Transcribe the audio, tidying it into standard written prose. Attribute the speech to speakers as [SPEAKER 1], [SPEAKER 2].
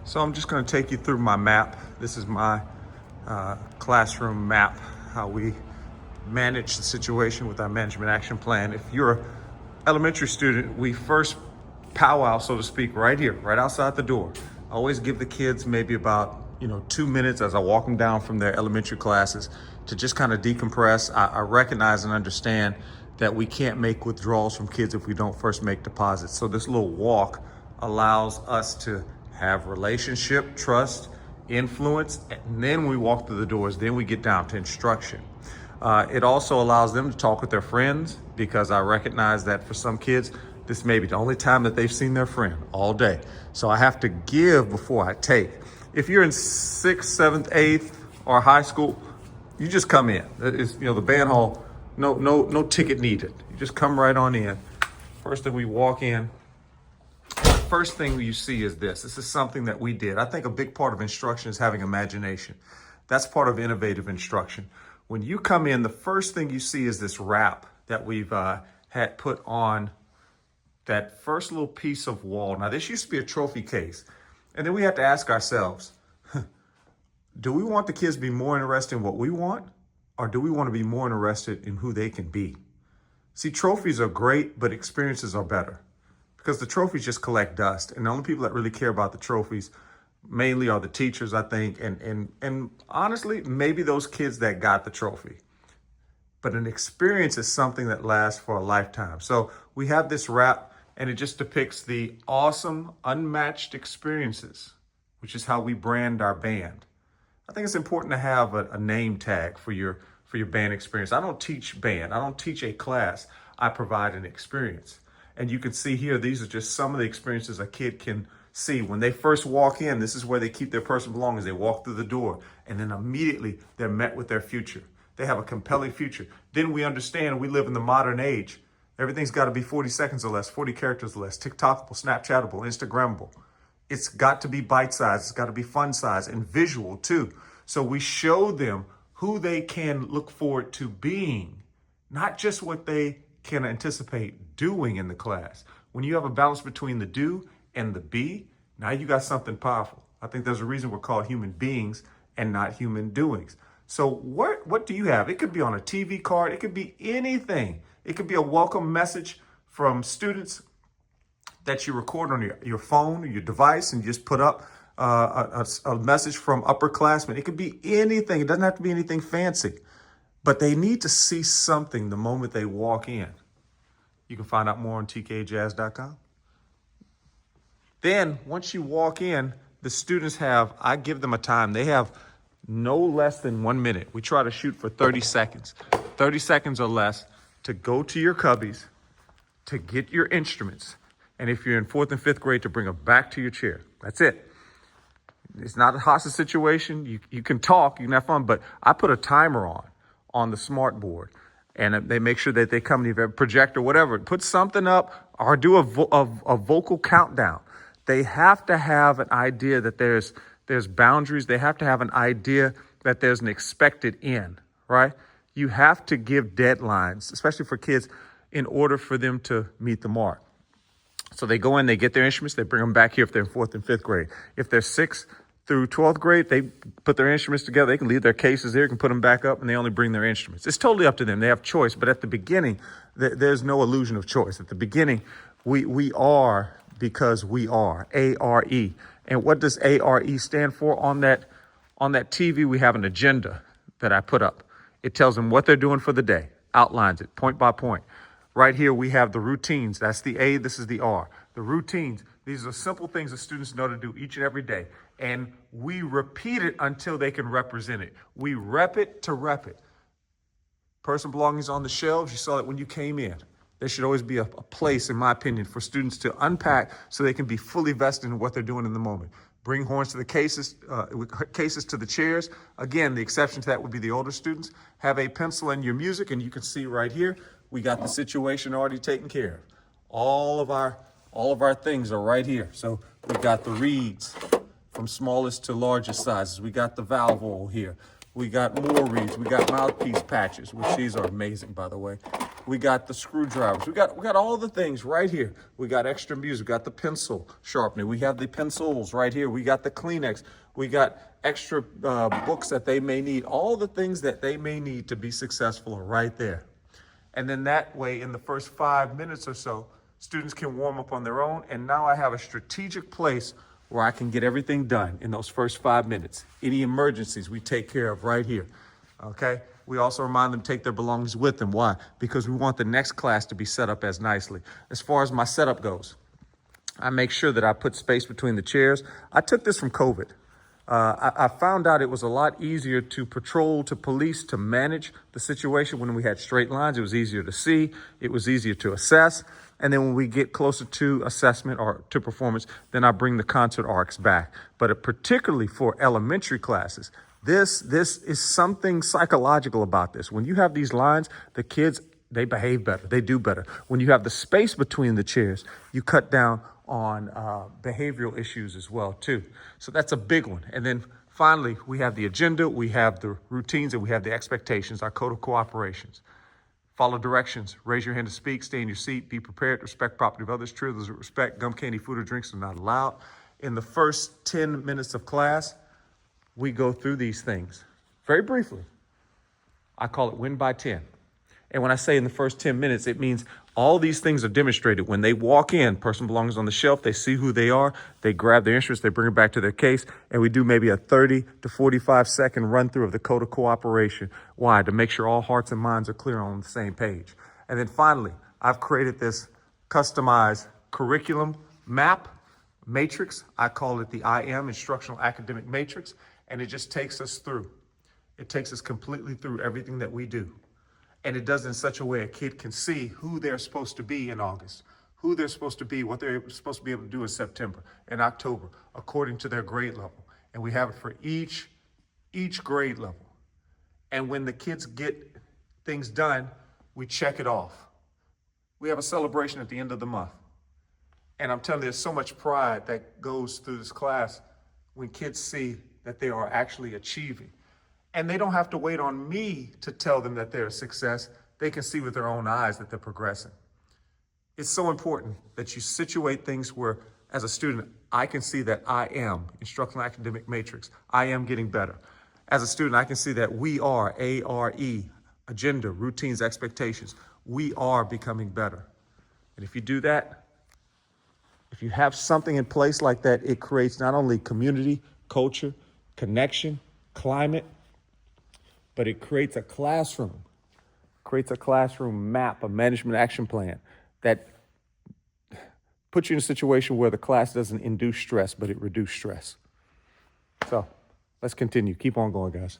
[SPEAKER 1] So I'm just going to take you through my map. This is my classroom map, how we manage the situation with our management action plan. If you're an elementary student, we first powwow, so to speak, right here, right outside the door. I always give the kids maybe about 2 minutes as I walk them down from their elementary classes to just kind of decompress. I recognize and understand that we can't make withdrawals from kids if we don't first make deposits. So this little walk allows us to have relationship, trust, influence, and then we walk through the doors, then we get down to instruction. It also allows them to talk with their friends, because I recognize that for some kids, this may be the only time that they've seen their friend all day. So I have to give before I take. If you're in 6th, 7th, 8th, or high school, you just come in. It's, the band hall, no ticket needed. You just come right on in. First thing we walk in, first thing you see is this. This is something that we did. I think a big part of instruction is having imagination. That's part of innovative instruction. When you come in, the first thing you see is this wrap that we've had put on that first little piece of wall. Now, this used to be a trophy case. And then we have to ask ourselves, do we want the kids to be more interested in what we want? Or do we want to be more interested in who they can be? See, trophies are great, but experiences are better. Because the trophies just collect dust. And the only people that really care about the trophies mainly are the teachers, I think. And honestly, maybe those kids that got the trophy. But an experience is something that lasts for a lifetime. So we have this wrap, and it just depicts the awesome, unmatched experiences, which is how we brand our band. I think it's important to have a name tag for your band experience. I don't teach band. I don't teach a class. I provide an experience. And you can see here, these are just some of the experiences a kid can see. When they first walk in, this is where they keep their personal belongings. They walk through the door, and then immediately they're met with their future. They have a compelling future. Then we understand we live in the modern age. Everything's got to be 40 seconds or less, 40 characters or less, TikTokable, Snapchatable, Instagrammable. It's got to be bite-sized. It's got to be fun-sized and visual too. So we show them who they can look forward to being, not just what they can anticipate doing in the class. When you have a balance between the do and the be, now you got something powerful. I think there's a reason we're called human beings and not human doings. So what do you have? It could be on a TV card. It could be anything. It could be a welcome message from students that you record on your phone or your device, and you just put up a message from upperclassmen. It could be anything. It doesn't have to be anything fancy. But they need to see something the moment they walk in. You can find out more on tkjazz.com. Then once you walk in, the students I give them a time. They have no less than 1 minute. We try to shoot for 30 seconds. 30 seconds or less to go to your cubbies, to get your instruments. And if you're in 4th and 5th grade, to bring them back to your chair. That's it. It's not a hostage situation. You can talk, you can have fun, but I put a timer on the smart board, and they make sure that they come to your projector, whatever. Put something up or do a vocal countdown. They have to have an idea that there's boundaries. They have to have an idea that there's an expected end, right? You have to give deadlines, especially for kids, in order for them to meet the mark. So they go in, they get their instruments, they bring them back here if they're in 4th and 5th grade. If they're 6th through 12th grade, they put their instruments together. They can leave their cases there, can put them back up, and they only bring their instruments. It's totally up to them. They have choice. But at the beginning, there's no illusion of choice. At the beginning, we are because we are, A-R-E. And what does A-R-E stand for? On that TV, we have an agenda that I put up. It tells them what they're doing for the day, outlines it point by point. Right here, we have the routines. That's the A, this is the R. The routines, these are simple things that students know to do each and every day. And we repeat it until they can represent it. We rep it to rep it. Personal belongings on the shelves, you saw it when you came in. There should always be a place, in my opinion, for students to unpack so they can be fully vested in what they're doing in the moment. Bring horns to the cases to the chairs. Again, the exception to that would be the older students. Have a pencil in your music, and you can see right here, we got the situation already taken care of. All of our things are right here. So we got the reeds from smallest to largest sizes. We got the valve oil here. We got more reeds. We got mouthpiece patches, which these are amazing, by the way. We got the screwdrivers. We got all the things right here. We got extra music. We got the pencil sharpening. We have the pencils right here. We got the Kleenex. We got extra books that they may need. All the things that they may need to be successful are right there. And then that way, in the first 5 minutes or so, students can warm up on their own. And now I have a strategic place where I can get everything done in those first 5 minutes. Any emergencies we take care of right here, okay? We also remind them to take their belongings with them. Why? Because we want the next class to be set up as nicely. As far as my setup goes, I make sure that I put space between the chairs. I took this from COVID. I found out it was a lot easier to patrol, to police, to manage the situation when we had straight lines. It was easier to see. It was easier to assess. And then when we get closer to assessment or to performance, then I bring the concert arcs back. But particularly for elementary classes, this is something psychological about this. When you have these lines, the kids, they behave better. They do better. When you have the space between the chairs, you cut down on behavioral issues as well, too. So that's a big one. And then finally, we have the agenda, we have the routines, and we have the expectations, our code of cooperations. Follow directions, raise your hand to speak, stay in your seat, be prepared, respect property of others, treat others with respect, gum, candy, food, or drinks are not allowed. In the first 10 minutes of class, we go through these things very briefly. I call it win by 10. And when I say in the first 10 minutes, it means all these things are demonstrated. When they walk in, person belongs on the shelf, they see who they are, they grab their interest, they bring it back to their case, and we do maybe a 30 to 45 second run through of the code of cooperation. Why? To make sure all hearts and minds are clear on the same page. And then finally, I've created this customized curriculum map matrix. I call it the IM, Instructional Academic Matrix, and it just takes us through. It takes us completely through everything that we do. And it does in such a way a kid can see who they're supposed to be in August, who they're supposed to be, what they're supposed to be able to do in September and October, according to their grade level. And we have it for each grade level. And when the kids get things done, we check it off. We have a celebration at the end of the month. And I'm telling you, there's so much pride that goes through this class when kids see that they are actually achieving. And they don't have to wait on me to tell them that they're a success. They can see with their own eyes that they're progressing. It's so important that you situate things where, as a student, I can see that I am, Instructional Academic Matrix, I am getting better. As a student, I can see that we are, ARE, agenda, routines, expectations. We are becoming better. And if you do that, if you have something in place like that, it creates not only community, culture, connection, climate, but it creates a classroom map, a management action plan that puts you in a situation where the class doesn't induce stress, but it reduces stress. So let's continue. Keep on going, guys.